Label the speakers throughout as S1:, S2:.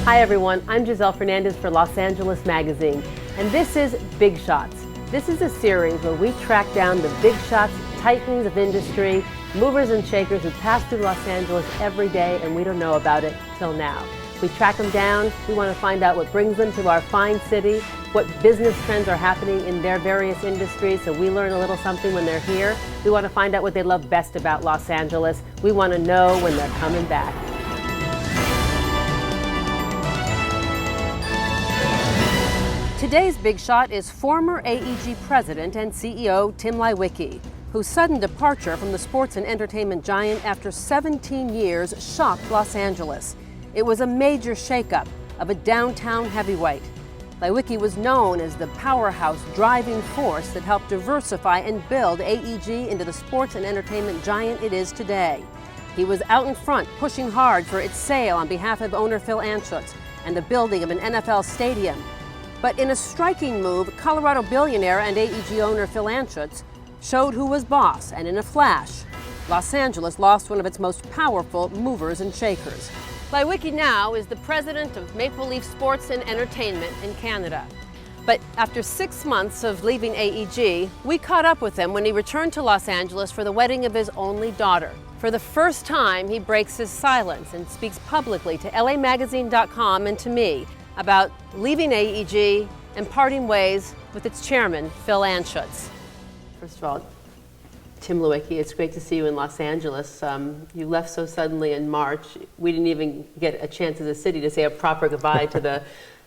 S1: Hi everyone, I'm Giselle Fernandez for Los Angeles Magazine, and this is Big Shots. This is a series where we track down the big shots, titans of industry, movers and shakers who pass through Los Angeles every day and we don't know about it till now. We track them down, we want to find out what brings them to our fine city, what business trends are happening in their various industries, so we learn a little something when they're here. We want to find out what they love best about Los Angeles. We want to know when they're coming back. Today's big shot is former AEG president and CEO Tim Leiweke, whose sudden departure from the sports and entertainment giant after 17 years shocked Los Angeles. It was a major shakeup of a downtown heavyweight. Leiweke was known as the powerhouse driving force that helped diversify and build AEG into the sports and entertainment giant it is today. He was out in front, pushing hard for its sale on behalf of owner Phil Anschutz and the building of an NFL stadium. But in a striking move, Colorado billionaire and AEG owner Phil Anschutz showed who was boss, and in a flash, Los Angeles lost one of its most powerful movers and shakers. Leiweke now is the president of Maple Leaf Sports and Entertainment in Canada. But after 6 months of leaving AEG, we caught up with him when he returned to Los Angeles for the wedding of his only daughter. For the first time, he breaks his silence and speaks publicly to LAmagazine.com and to me about leaving AEG and parting ways with its chairman, Phil Anschutz. First of all, Tim Leiweke, it's great to see you in Los Angeles. You left so suddenly in March. We didn't even get a chance as a city to say a proper goodbye to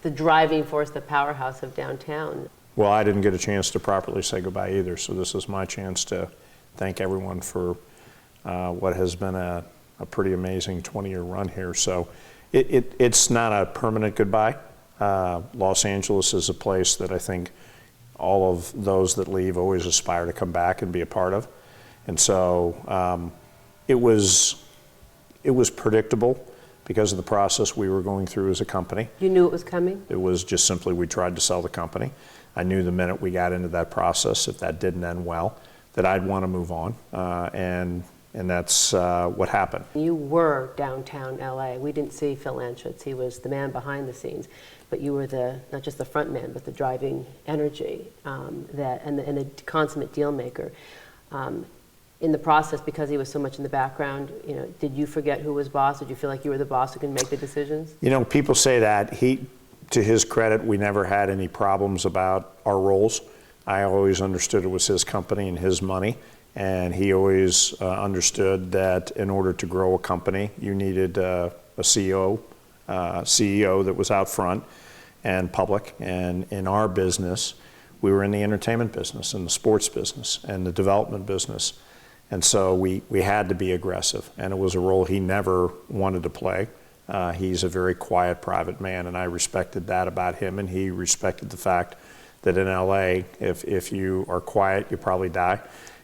S1: the driving force, the powerhouse of downtown.
S2: Well, I didn't get a chance to properly say goodbye either, so this is my chance to thank everyone for what has been a pretty amazing 20-year run here. So it's not a permanent goodbye. Los Angeles is a place that I think all of those that leave always aspire to come back and be a part of. And so it was predictable because of the process we were going through as a company.
S1: You knew it was coming?
S2: It was just simply we tried to sell the company. I knew the minute we got into that process, if that didn't end well, that I'd want to move on. And that's what happened. You
S1: were downtown LA. We didn't see Phil Anschutz. He was the man behind the scenes. But you were not just the front man, but the driving energy and the consummate deal maker. In the process, because he was so much in the background, did you forget who was boss? Did you feel like you were the boss who can make the decisions?
S2: People say that. To his credit, we never had any problems about our roles. I always understood it was his company and his money. And he always understood that in order to grow a company, you needed a CEO that was out front and public. And in our business, we were in the entertainment business and the sports business and the development business. And so we had to be aggressive. And it was a role he never wanted to play. He's a very quiet, private man, and I respected that about him. And he respected the fact that in LA, if you are quiet, you probably die.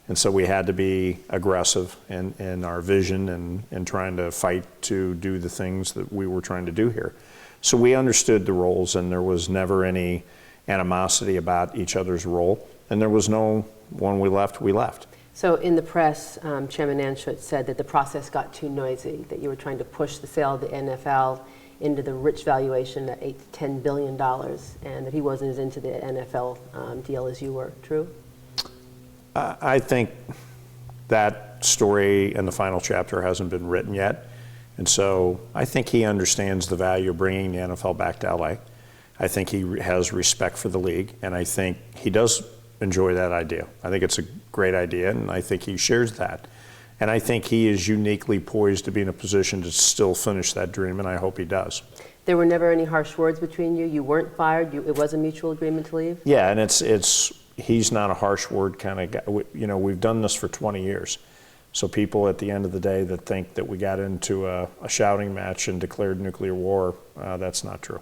S2: And so we had to be aggressive in our vision and trying to fight to do the things that we were trying to do here. So we understood the roles, and there was never any animosity about each other's role. And there was no, when we left.
S1: So in the press, Chairman Anschutz said that the process got too noisy, that you were trying to push the sale of the NFL into the rich valuation at $8 to $10 billion, and that he wasn't as into the NFL deal as you were. True?
S2: I think that story in the final chapter hasn't been written yet. And so I think he understands the value of bringing the NFL back to LA. I think he has respect for the league, and I think he does enjoy that idea. I think it's a great idea, and I think he shares that. And I think he is uniquely poised to be in a position to still finish that dream, and I hope he does.
S1: There were never any harsh words between you? You weren't fired? It was a mutual agreement to leave?
S2: Yeah, and he's not a harsh word kind of guy. We've done this for 20 years. So people at the end of the day that think that we got into a shouting match and declared nuclear war, that's not true.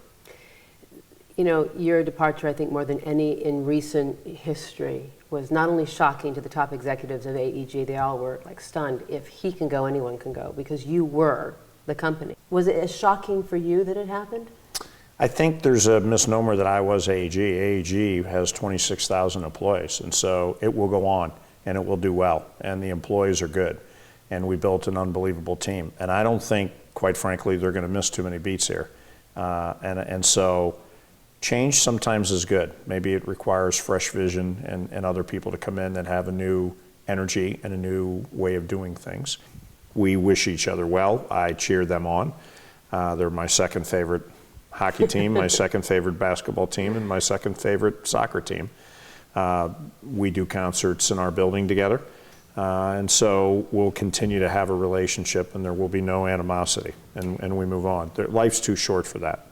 S1: Your departure, I think more than any in recent history, was not only shocking to the top executives of AEG, they all were stunned. If he can go, anyone can go, because you were the company. Was it as shocking for you that it happened?
S2: I think there's a misnomer that I was AEG. AEG has 26,000 employees, and so it will go on, and it will do well, and the employees are good, and we built an unbelievable team. And I don't think, quite frankly, they're going to miss too many beats here. And so change sometimes is good. Maybe it requires fresh vision and other people to come in that have a new energy and a new way of doing things. We wish each other well. I cheer them on. They're my second favorite hockey team, my second favorite basketball team, and my second favorite soccer team. We do concerts in our building together. And so we'll continue to have a relationship, and there will be no animosity, and we move on. Life's too short for that.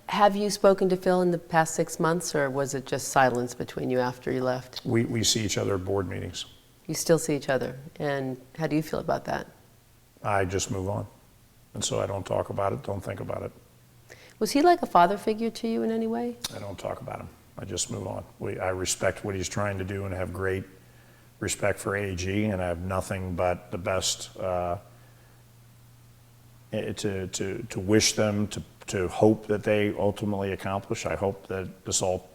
S1: Have you spoken to Phil in the past 6 months, or was it just silence between you after you left?
S2: We see each other at board meetings.
S1: You still see each other, and how do you feel about that?
S2: I just move on, and so I don't talk about it, don't think about it.
S1: Was he like a father figure to you in any way?
S2: I don't talk about him. I just move on. I respect what he's trying to do and have great respect for AEG, and I have nothing but the best to wish them, to hope that they ultimately accomplish. I hope that this all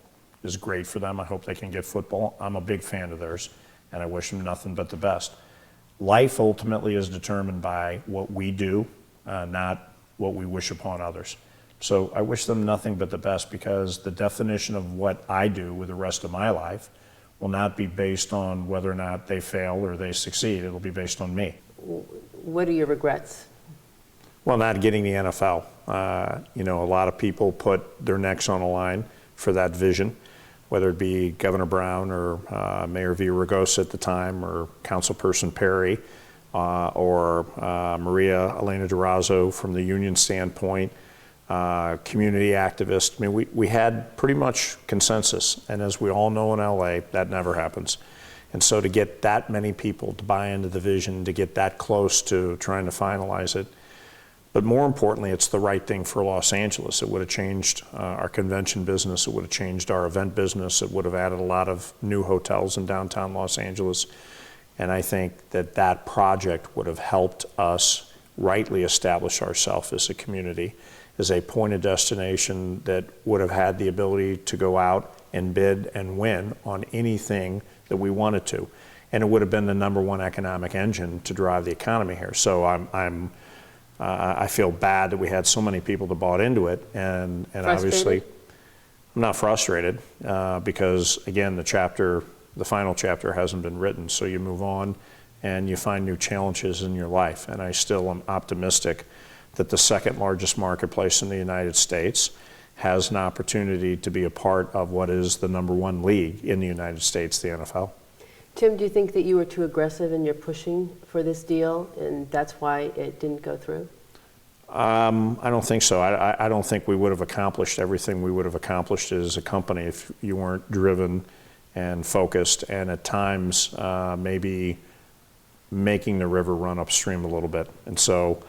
S2: is great for them. I hope they can get football. I'm a big fan of theirs, and I wish them nothing but the best. Life ultimately is determined by what we do, not what we wish upon others. So I wish them nothing but the best, because the definition of what I do with the rest of my life will not be based on whether or not they fail or they succeed. It'll be based on me.
S1: What are your regrets?
S2: Well, not getting the NFL. A lot of people put their necks on the line for that vision, whether it be Governor Brown or Mayor Villaraigosa at the time, or Councilperson Perry, or Maria Elena Durazo from the union standpoint, community activists. I mean, we had pretty much consensus, and as we all know in LA, that never happens. And so to get that many people to buy into the vision, to get that close to trying to finalize it, but more importantly, it's the right thing for Los Angeles. It would have changed our convention business. It would have changed our event business. It would have added a lot of new hotels in downtown Los Angeles. And I think that that project would have helped us rightly establish ourselves as a community, as a point of destination that would have had the ability to go out and bid and win on anything that we wanted to. And it would have been the number one economic engine to drive the economy here. So I feel bad that we had so many people that bought into it, and obviously I'm not frustrated because, again, the final chapter hasn't been written. So you move on and you find new challenges in your life, and I still am optimistic that the second largest marketplace in the United States has an opportunity to be a part of what is the number one league in the United States, the NFL.
S1: Tim, do you think that you were too aggressive in your pushing for this deal, and that's why it didn't go through?
S2: I don't think so. I don't think we would have accomplished everything we would have accomplished as a company if you weren't driven and focused, and at times maybe making the river run upstream a little bit. And so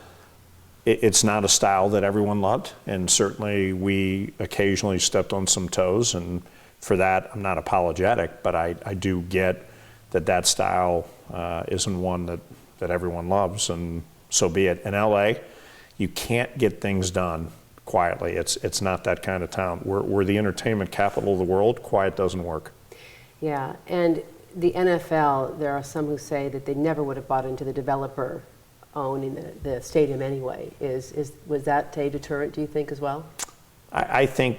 S2: it's not a style that everyone loved, and certainly we occasionally stepped on some toes, and for that I'm not apologetic, but I do get that style isn't one that everyone loves, and so be it. In LA, you can't get things done quietly. It's not that kind of town. We're the entertainment capital of the world. Quiet doesn't work.
S1: Yeah, and the NFL, there are some who say that they never would have bought into the developer owning the stadium anyway. Was that a deterrent, do you think, as well?
S2: I think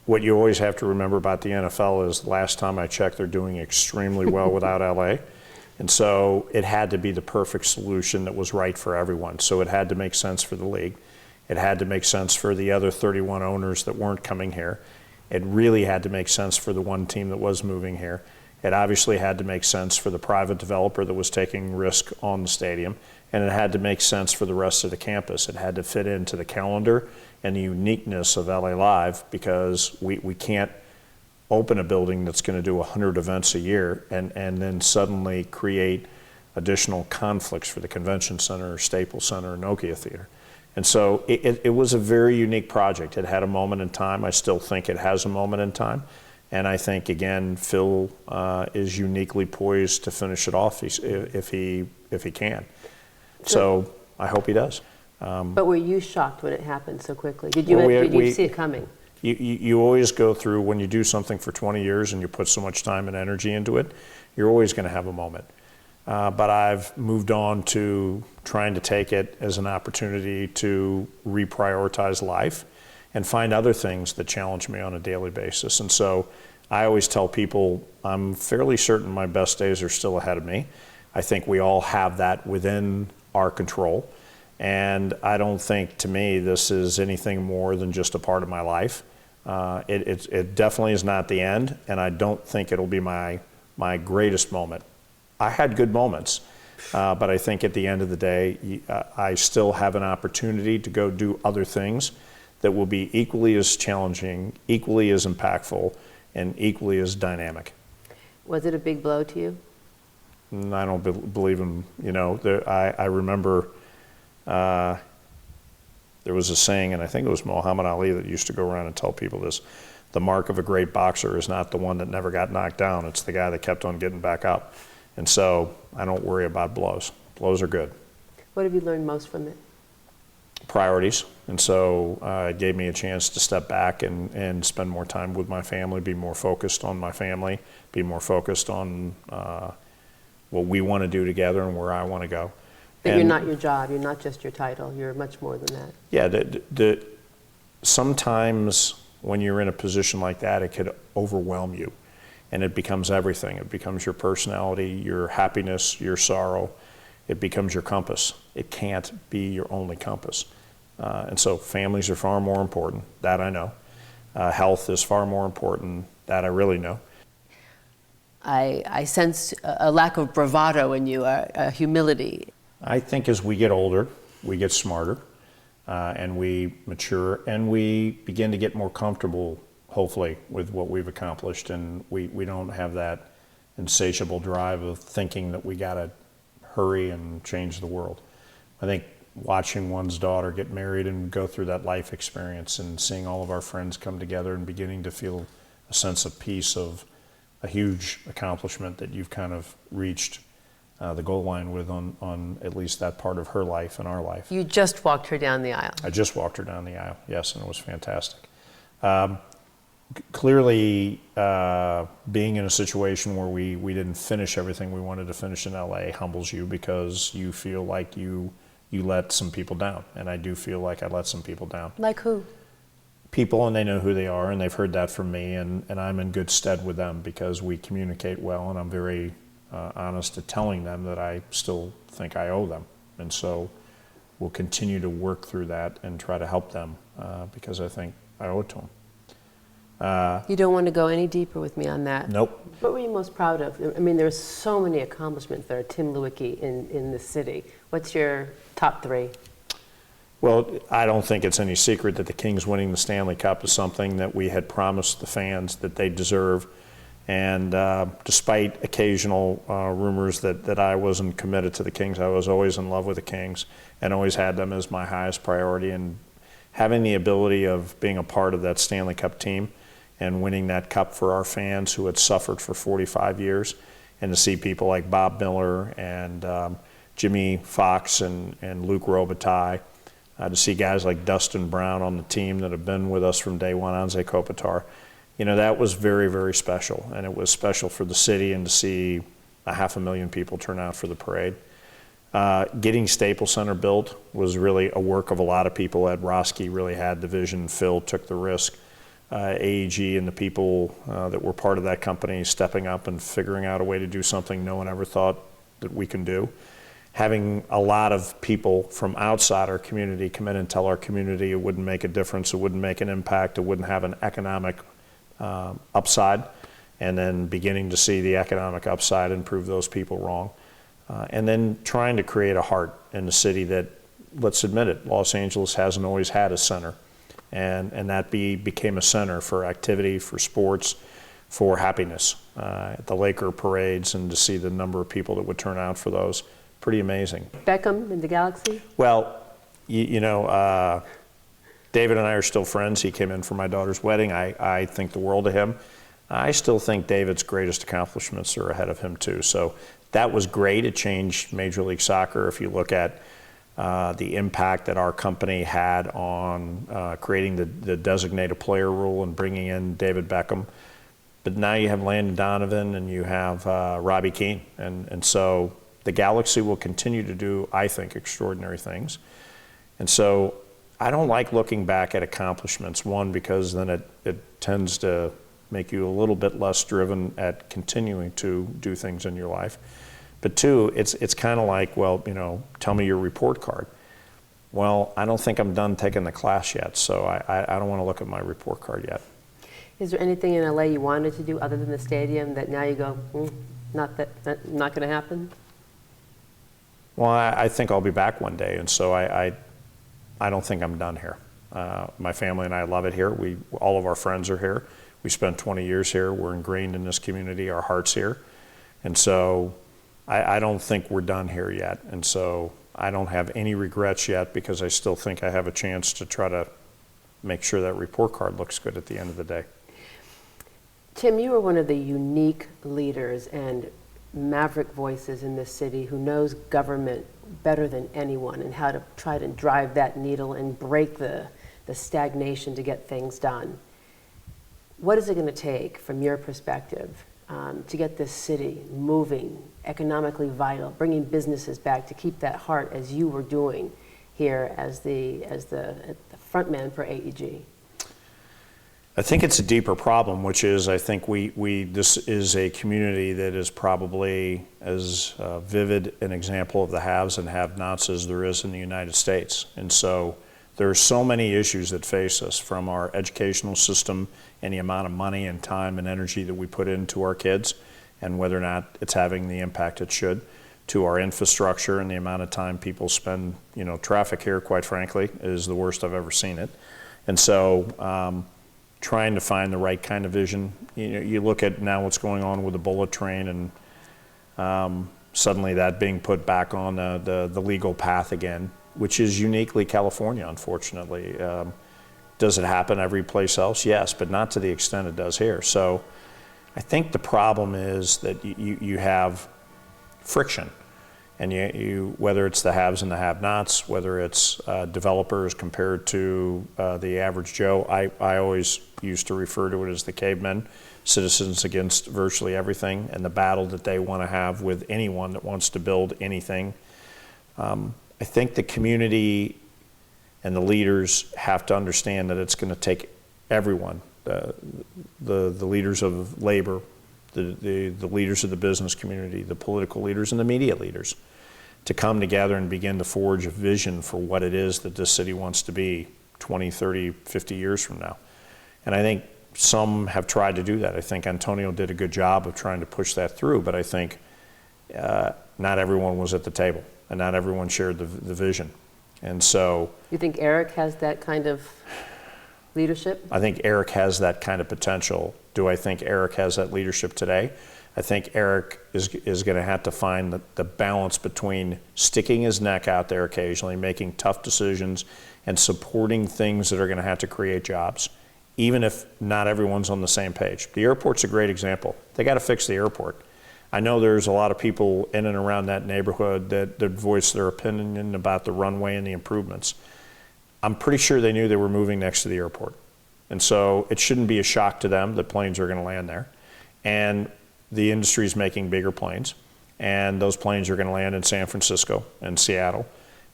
S2: what you always have to remember about the NFL is, last time I checked, they're doing extremely well without LA. And so it had to be the perfect solution that was right for everyone. So it had to make sense for the league. It had to make sense for the other 31 owners that weren't coming here. It really had to make sense for the one team that was moving here. It obviously had to make sense for the private developer that was taking risk on the stadium. And it had to make sense for the rest of the campus. It had to fit into the calendar and the uniqueness of LA Live, because we can't open a building that's going to do 100 events a year and then suddenly create additional conflicts for the Convention Center, Staples Center, or Nokia Theater. And so it was a very unique project. It had a moment in time. I still think it has a moment in time. And I think, again, Phil is uniquely poised to finish it off if he can. So I hope he does.
S1: But were you shocked when it happened so quickly? Did you see it coming?
S2: You always go through, when you do something for 20 years and you put so much time and energy into it, you're always going to have a moment. But I've moved on to trying to take it as an opportunity to reprioritize life and find other things that challenge me on a daily basis. And so I always tell people I'm fairly certain my best days are still ahead of me. I think we all have that within our control. And I don't think, to me, this is anything more than just a part of my life. It definitely is not the end, and I don't think it'll be my greatest moment. I had good moments, but I think at the end of the day, I still have an opportunity to go do other things that will be equally as challenging, equally as impactful, and equally as dynamic.
S1: Was it a big blow to you?
S2: I don't believe him. You know, I remember there was a saying, and I think it was Muhammad Ali that used to go around and tell people this: the mark of a great boxer is not the one that never got knocked down, it's the guy that kept on getting back up. And so I don't worry about blows. Blows are good.
S1: What have you learned most from it?
S2: Priorities. And so it gave me a chance to step back and spend more time with my family, be more focused on my family, be more focused on what we want to do together and where I want to go.
S1: But you're not your job, you're not just your title, you're much more than that.
S2: Yeah, sometimes when you're in a position like that, it could overwhelm you, and it becomes everything. It becomes your personality, your happiness, your sorrow. It becomes your compass. It can't be your only compass. And so families are far more important, that I know. Health is far more important, that I really know.
S1: I sense a lack of bravado in you, a humility.
S2: I think as we get older, we get smarter, and we mature, and we begin to get more comfortable, hopefully, with what we've accomplished, and we don't have that insatiable drive of thinking that we gotta hurry and change the world. I think watching one's daughter get married and go through that life experience and seeing all of our friends come together and beginning to feel a sense of peace, of a huge accomplishment that you've kind of reached the goal line with on at least that part of her life and our life. You
S1: just walked her down the aisle.
S2: I just walked her down the aisle, yes, and it was fantastic. Clearly, being in a situation where we didn't finish everything we wanted to finish in LA humbles you, because you feel like you let some people down, and I do feel like I let some people down.
S1: Like who?
S2: People, and they know who they are, and they've heard that from me, and I'm in good stead with them because we communicate well, and I'm very honest at telling them that I still think I owe them. And so we'll continue to work through that and try to help them because I think I owe it to them.
S1: You don't want to go any deeper with me on that?
S2: Nope.
S1: What were you most proud of? I mean, there's so many accomplishments there, Tim Leiweke in the city. What's your top three?
S2: Well, I don't think it's any secret that the Kings winning the Stanley Cup is something that we had promised the fans that they deserve. And despite occasional rumors that I wasn't committed to the Kings, I was always in love with the Kings and always had them as my highest priority. And having the ability of being a part of that Stanley Cup team and winning that cup for our fans who had suffered for 45 years, and to see people like Bob Miller and Jimmy Fox and Luc Robitaille, to see guys like Dustin Brown on the team that have been with us from day one, Anze Kopitar. You know, that was very, very special, and it was special for the city, and to see 500,000 people turn out for the parade. Getting Staples Center built was really a work of a lot of people. Ed Roski really had the vision. Phil took the risk. AEG and the people that were part of that company stepping up and figuring out a way to do something no one ever thought that we can do. Having a lot of people from outside our community come in and tell our community it wouldn't make a difference, it wouldn't make an impact, it wouldn't have an economic upside, and then beginning to see the economic upside and prove those people wrong. And then trying to create a heart in the city that, let's admit it, Los Angeles hasn't always had a center. And that became a center for activity, for sports, for happiness. At the Laker parades, and to see the number of people that would turn out for those, pretty amazing.
S1: Beckham in the Galaxy?
S2: Well, you know, David and I are still friends. He came in for my daughter's wedding. I think the world of him. I still think David's greatest accomplishments are ahead of him too. So that was great. It changed Major League Soccer. If you look at the impact that our company had on creating the designated player rule and bringing in David Beckham. But now you have Landon Donovan and you have Robbie Keane. And so the Galaxy will continue to do, I think, extraordinary things. And so I don't like looking back at accomplishments, one, because then it tends to make you a little bit less driven at continuing to do things in your life. But two, it's kind of like, well, tell me your report card. Well, I don't think I'm done taking the class yet, so I don't want to look at my report card yet.
S1: Is there anything in LA you wanted to do other than the stadium that now you go, not going to happen?
S2: Well, I think I'll be back one day, and so I don't think I'm done here. My family and I love it here. All of our friends are here. We spent 20 years here. We're ingrained in this community. Our heart's here. And so I don't think we're done here yet. And so I don't have any regrets yet, because I still think I have a chance to try to make sure that report card looks good at the end of the day.
S1: Tim, you are one of the unique leaders and maverick voices in this city who knows government better than anyone and how to try to drive that needle and break the stagnation to get things done. What is it going to take, from your perspective, to get this city moving, economically vital, bringing businesses back, to keep that heart as you were doing here as the front man for AEG?
S2: I think it's a deeper problem, which is, I think this is a community that is probably as vivid an example of the haves and have-nots as there is in the United States. And so there are so many issues that face us, from our educational system and the amount of money and time and energy that we put into our kids and whether or not it's having the impact it should, to our infrastructure and the amount of time people spend, traffic here, quite frankly, is the worst I've ever seen it. And so trying to find the right kind of vision. You look at now what's going on with the bullet train, and suddenly that being put back on the legal path again, which is uniquely California, unfortunately. Does it happen every place else? Yes, but not to the extent it does here. So I think the problem is that you have friction, and whether it's the haves and the have-nots, whether it's developers compared to the average Joe. I always used to refer to it as the cavemen, citizens against virtually everything, and the battle that they want to have with anyone that wants to build anything. I think the community and the leaders have to understand that it's going to take everyone, the leaders of labor, the leaders of the business community, the political leaders, and the media leaders, to come together and begin to forge a vision for what it is that this city wants to be 20, 30, 50 years from now. And I think some have tried to do that. I think Antonio did a good job of trying to push that through, but I think not everyone was at the table, and not everyone shared the vision. And so...
S1: You think Eric has that kind of leadership?
S2: I think Eric has that kind of potential. Do I think Eric has that leadership today? I think Eric is going to have to find the balance between sticking his neck out there occasionally, making tough decisions, and supporting things that are going to have to create jobs, even if not everyone's on the same page. The airport's a great example. They got to fix the airport. I know there's a lot of people in and around that neighborhood that voice their opinion about the runway and the improvements. I'm pretty sure they knew they were moving next to the airport. And so it shouldn't be a shock to them that planes are going to land there. And the industry is making bigger planes, and those planes are going to land in San Francisco and Seattle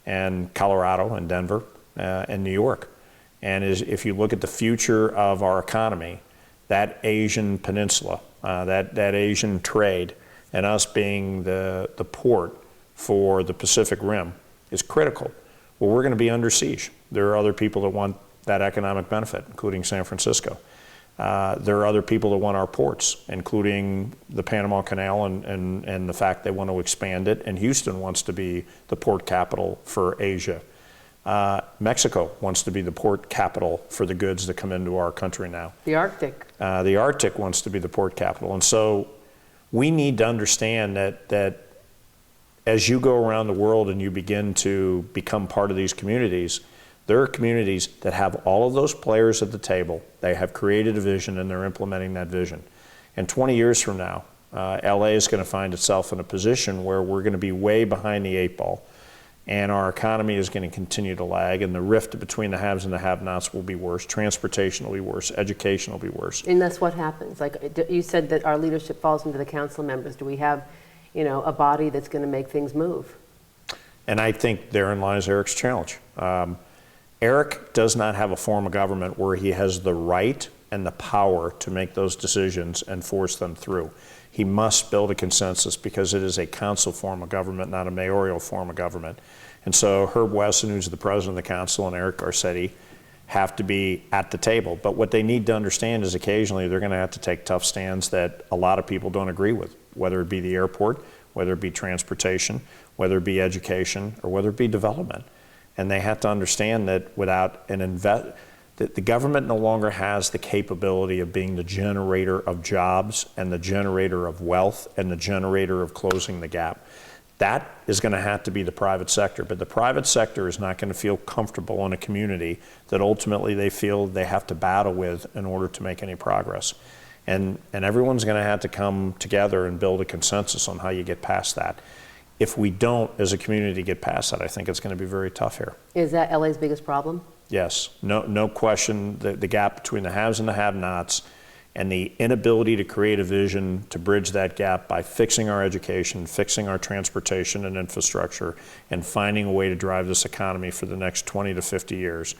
S2: and Colorado and Denver and New York. And if you look at the future of our economy, that Asian peninsula, that Asian trade, and us being the port for the Pacific Rim is critical. Well, we're going to be under siege. There are other people that want that economic benefit, including San Francisco. There are other people that want our ports, including the Panama Canal and the fact they want to expand it. And Houston wants to be the port capital for Asia. Mexico wants to be the port capital for the goods that come into our country now.
S1: The Arctic.
S2: The Arctic wants to be the port capital. And so we need to understand that as you go around the world and you begin to become part of these communities, there are communities that have all of those players at the table. They have created a vision and they're implementing that vision. And 20 years from now, LA is going to find itself in a position where we're going to be way behind the 8 ball, and our economy is going to continue to lag, and the rift between the haves and the have-nots will be worse. Transportation will be worse. Education will be worse.
S1: And that's what happens. Like you said, that our leadership falls into the council members. Do we have, a body that's going to make things move?
S2: And I think therein lies Eric's challenge. Eric does not have a form of government where he has the right and the power to make those decisions and force them through. He must build a consensus because it is a council form of government, not a mayoral form of government. And so Herb Wesson, who's the president of the council, and Eric Garcetti have to be at the table. But what they need to understand is occasionally they're going to have to take tough stands that a lot of people don't agree with, whether it be the airport, whether it be transportation, whether it be education, or whether it be development. And they have to understand that without that the government no longer has the capability of being the generator of jobs and the generator of wealth and the generator of closing the gap. That is going to have to be the private sector, but the private sector is not going to feel comfortable in a community that ultimately they feel they have to battle with in order to make any progress. And everyone's going to have to come together and build a consensus on how you get past that. If we don't, as a community, get past that, I think it's going to be very tough here.
S1: Is that LA's biggest problem?
S2: Yes, no question, the gap between the haves and the have-nots, and the inability to create a vision to bridge that gap by fixing our education, fixing our transportation and infrastructure, and finding a way to drive this economy for the next 20 to 50 years.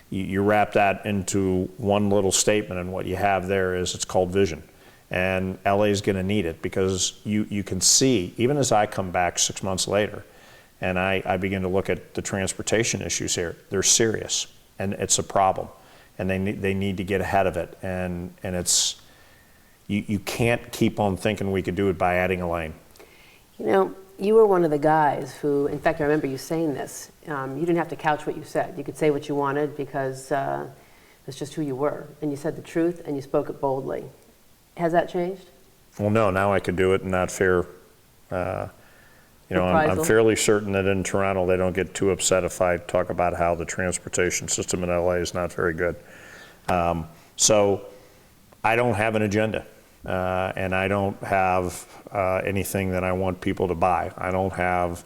S2: You wrap that into one little statement, and what you have there is it's called vision. And LA is going to need it because you can see, even as I come back 6 months later, and I begin to look at the transportation issues here, they're serious. And it's a problem, and they need to get ahead of it. And it's you can't keep on thinking we could do it by adding a lane.
S1: You know, you were one of the guys who, in fact, I remember you saying this. You didn't have to couch what you said. You could say what you wanted because that's just who you were. And you said the truth, and you spoke it boldly. Has that changed?
S2: Well, no. Now I could do it and not fear. I'm fairly certain that in Toronto they don't get too upset if I talk about how the transportation system in LA is not very good. So I don't have an agenda, and I don't have anything that I want people to buy. I don't have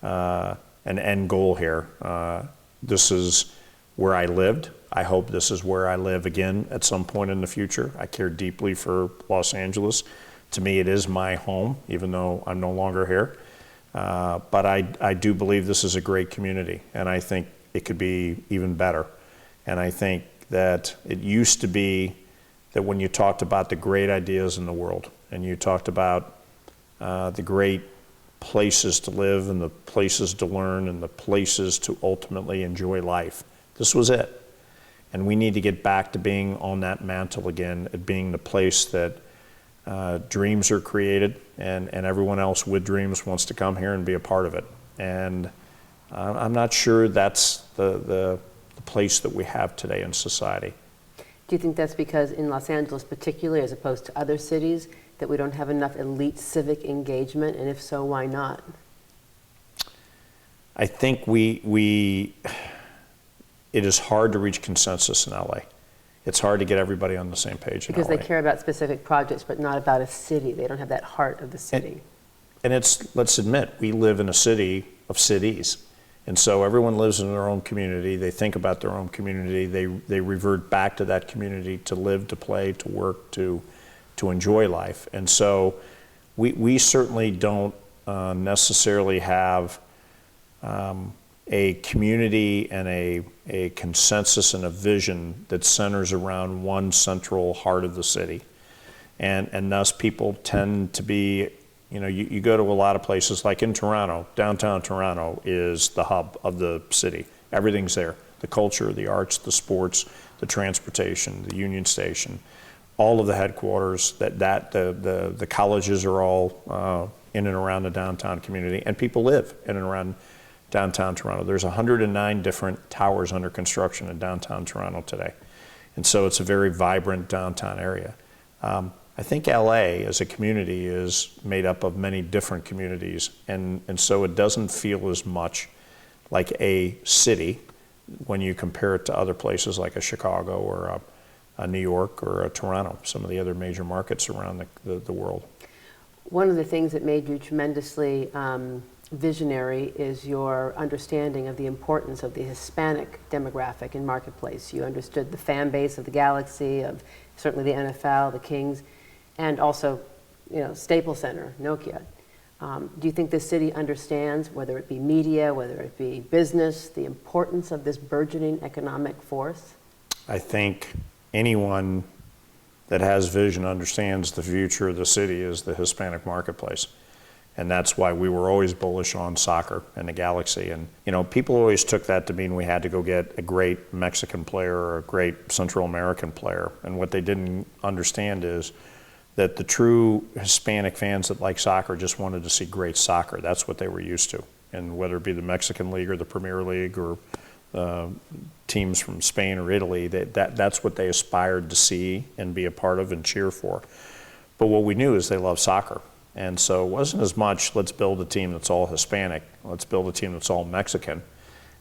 S2: an end goal here. This is where I lived. I hope this is where I live again at some point in the future. I care deeply for Los Angeles. To me, it is my home, even though I'm no longer here. But I do believe this is a great community, and I think it could be even better. And I think that it used to be that when you talked about the great ideas in the world, and you talked about the great places to live and the places to learn and the places to ultimately enjoy life, this was it. And we need to get back to being on that mantle again, at being the place that dreams are created, and everyone else with dreams wants to come here and be a part of it. And I'm not sure that's the place that we have today in society.
S1: Do you think that's because in Los Angeles particularly, as opposed to other cities, that we don't have enough elite civic engagement? And if so, why not?
S2: I think it is hard to reach consensus in LA. It's hard to get everybody on the same page in LA.
S1: Because they care about specific projects, but not about a city. They don't have that heart of the city.
S2: And let's admit, we live in a city of cities. And so everyone lives in their own community. They think about their own community. They revert back to that community to live, to play, to work, to enjoy life. And so we certainly don't necessarily have a community and a consensus and a vision that centers around one central heart of the city. And thus people tend to be, you go to a lot of places like in Toronto. Downtown Toronto is the hub of the city. Everything's there. The culture, the arts, the sports, the transportation, the Union Station, all of the headquarters, the colleges are all in and around the downtown community, and people live in and around downtown Toronto. There's 109 different towers under construction in downtown Toronto today. And so it's a very vibrant downtown area. I think LA as a community is made up of many different communities, and so it doesn't feel as much like a city when you compare it to other places like a Chicago or a New York or a Toronto, some of the other major markets around the world.
S1: One of the things that made you tremendously visionary is your understanding of the importance of the Hispanic demographic in marketplace. You understood the fan base of the Galaxy, of certainly the NFL, the Kings, and also, Staples Center, Nokia. Do you think the city understands, whether it be media, whether it be business, the importance of this burgeoning economic force?
S2: I think anyone that has vision understands the future of the city is the Hispanic marketplace. And that's why we were always bullish on soccer and the Galaxy. And, you know, people always took that to mean we had to go get a great Mexican player or a great Central American player. And what they didn't understand is that the true Hispanic fans that like soccer just wanted to see great soccer. That's what they were used to. And whether it be the Mexican League or the Premier League or teams from Spain or Italy, that's what they aspired to see and be a part of and cheer for. But what we knew is they love soccer. And so it wasn't as much, let's build a team that's all Hispanic, let's build a team that's all Mexican.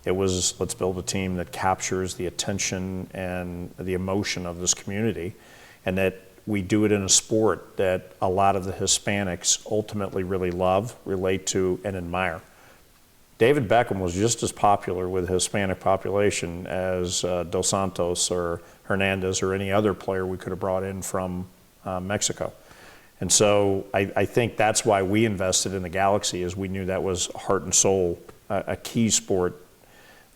S2: It was, let's build a team that captures the attention and the emotion of this community, and that we do it in a sport that a lot of the Hispanics ultimately really love, relate to, and admire. David Beckham was just as popular with the Hispanic population as Dos Santos or Fernandez or any other player we could have brought in from Mexico. And so I think that's why we invested in the Galaxy, is we knew that was heart and soul, a key sport.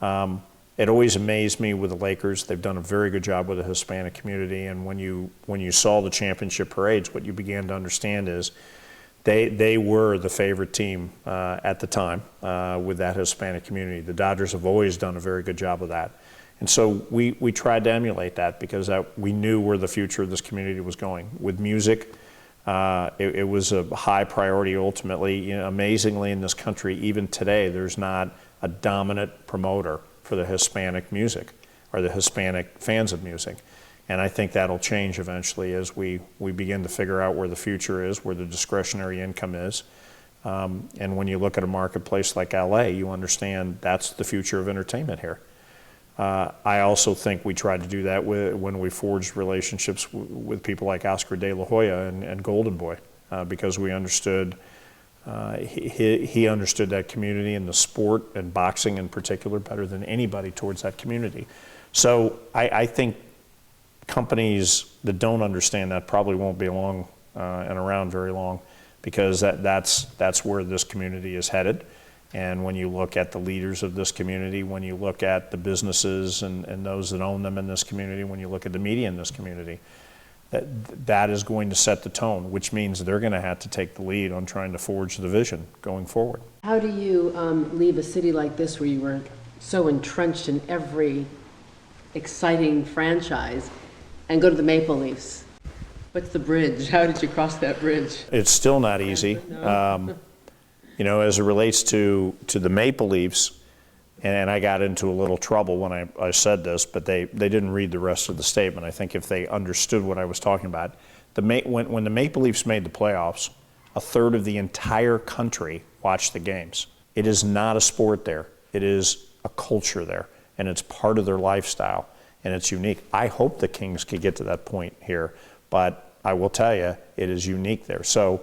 S2: It always amazed me with the Lakers. They've done a very good job with the Hispanic community. And when you saw the championship parades, what you began to understand is they were the favorite team at the time with that Hispanic community. The Dodgers have always done a very good job of that. And so we tried to emulate that because we knew where the future of this community was going. With music, it was a high priority ultimately. You know, amazingly, in this country, even today, there's not a dominant promoter for the Hispanic music or the Hispanic fans of music. And I think that'll change eventually as we begin to figure out where the future is, where the discretionary income is. And when you look at a marketplace like LA, you understand that's the future of entertainment here. I also think we tried to do that when we forged relationships with people like Oscar De La Hoya and Golden Boy, because we understood, he understood that community and the sport and boxing in particular better than anybody towards that community. So I think companies that don't understand that probably won't be along and around very long, because that's where this community is headed. And when you look at the leaders of this community, when you look at the businesses and those that own them in this community, when you look at the media in this community, that is going to set the tone, which means they're going to have to take the lead on trying to forge the vision going forward.
S1: How do you leave a city like this where you were so entrenched in every exciting franchise and go to the Maple Leafs? What's the bridge? How did you cross that bridge?
S2: It's still not easy. You know, as it relates to the Maple Leafs, and I got into a little trouble when I said this, but they didn't read the rest of the statement. I think if they understood what I was talking about, when the Maple Leafs made the playoffs, a third of the entire country watched the games. It is not a sport there. It is a culture there, and it's part of their lifestyle, and it's unique. I hope the Kings could get to that point here, but I will tell you, it is unique there. So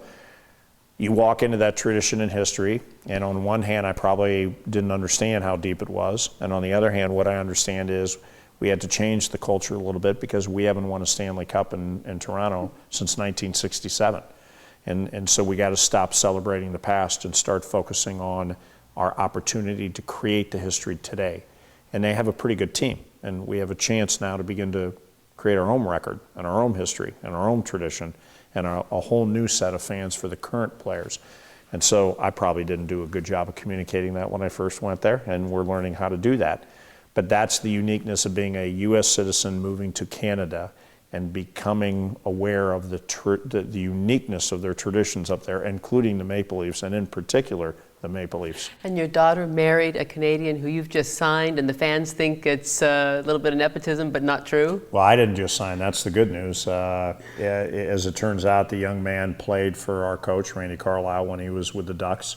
S2: you walk into that tradition and history, and on one hand, I probably didn't understand how deep it was, and on the other hand, what I understand is we had to change the culture a little bit because we haven't won a Stanley Cup in Toronto since 1967. And so we got to stop celebrating the past and start focusing on our opportunity to create the history today. And they have a pretty good team, and we have a chance now to begin to create our own record and our own history and our own tradition and a whole new set of fans for the current players. And so I probably didn't do a good job of communicating that when I first went there, and we're learning how to do that. But that's the uniqueness of being a U.S. citizen moving to Canada and becoming aware of the uniqueness of their traditions up there, including the Maple Leafs, and in particular, the Maple Leafs.
S1: And your daughter married a Canadian who you've just signed, and the fans think it's a little bit of nepotism, but not true?
S2: Well, I didn't just sign. That's the good news. As it turns out, the young man played for our coach, Randy Carlisle, when he was with the Ducks.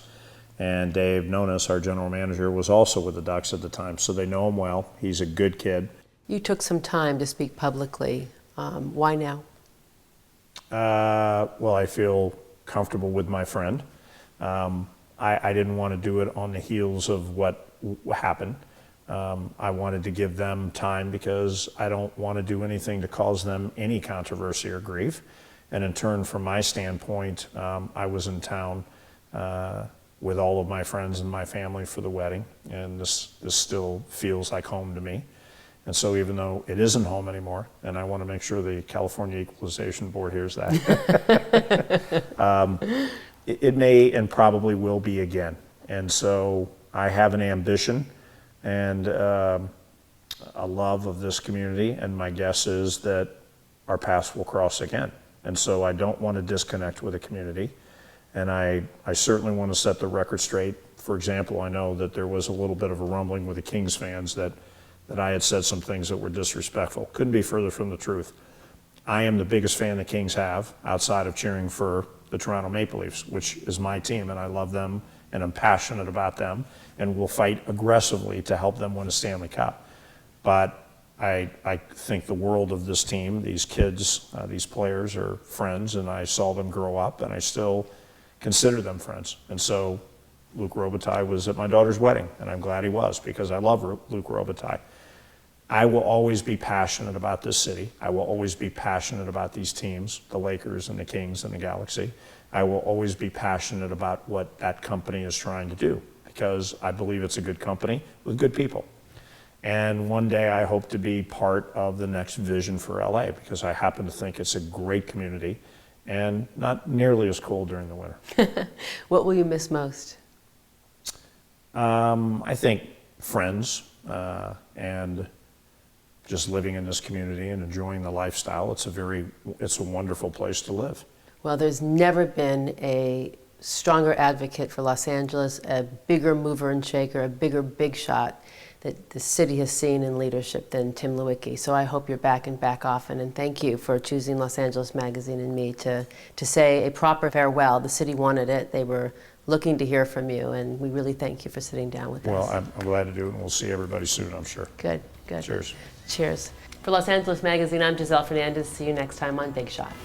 S2: And Dave Nonis, our general manager, was also with the Ducks at the time, so they know him well. He's a good kid. You took some time to speak publicly. Why now? Well, I feel comfortable with my friend. I didn't want to do it on the heels of what happened. I wanted to give them time because I don't want to do anything to cause them any controversy or grief. And in turn, from my standpoint, I was in town with all of my friends and my family for the wedding, and this still feels like home to me. And so even though it isn't home anymore, and I want to make sure the California Equalization Board hears that, it may and probably will be again. And so I have an ambition and a love of this community, and my guess is that our paths will cross again. And so I don't want to disconnect with the community. And I certainly want to set the record straight. For example, I know that there was a little bit of a rumbling with the Kings fans that I had said some things that were disrespectful. Couldn't be further from the truth. I am the biggest fan the Kings have outside of cheering for the Toronto Maple Leafs, which is my team, and I love them and I'm passionate about them and will fight aggressively to help them win a Stanley Cup. But I think the world of this team, these kids, these players are friends, and I saw them grow up, and I still consider them friends. And so Luc Robitaille was at my daughter's wedding, and I'm glad he was, because I love Luc Robitaille. I will always be passionate about this city. I will always be passionate about these teams, the Lakers and the Kings and the Galaxy. I will always be passionate about what that company is trying to do, because I believe it's a good company with good people. And one day I hope to be part of the next vision for LA, because I happen to think it's a great community and not nearly as cold during the winter.
S1: What will you miss most?
S2: I think friends and just living in this community and enjoying the lifestyle. It's a wonderful place to live.
S1: Well, there's never been a stronger advocate for Los Angeles, a bigger mover and shaker, a bigger big shot that the city has seen in leadership than Tim Leiweke. So I hope you're back and back often, and thank you for choosing Los Angeles Magazine and me to say a proper farewell. The city wanted it. They were looking to hear from you, and we really thank you for sitting down with us.
S2: Well, I'm glad to do it, and we'll see everybody soon, I'm sure.
S1: Good, good.
S2: Cheers.
S1: Cheers. For Los Angeles Magazine, I'm Giselle Fernandez. See you next time on Big Shots.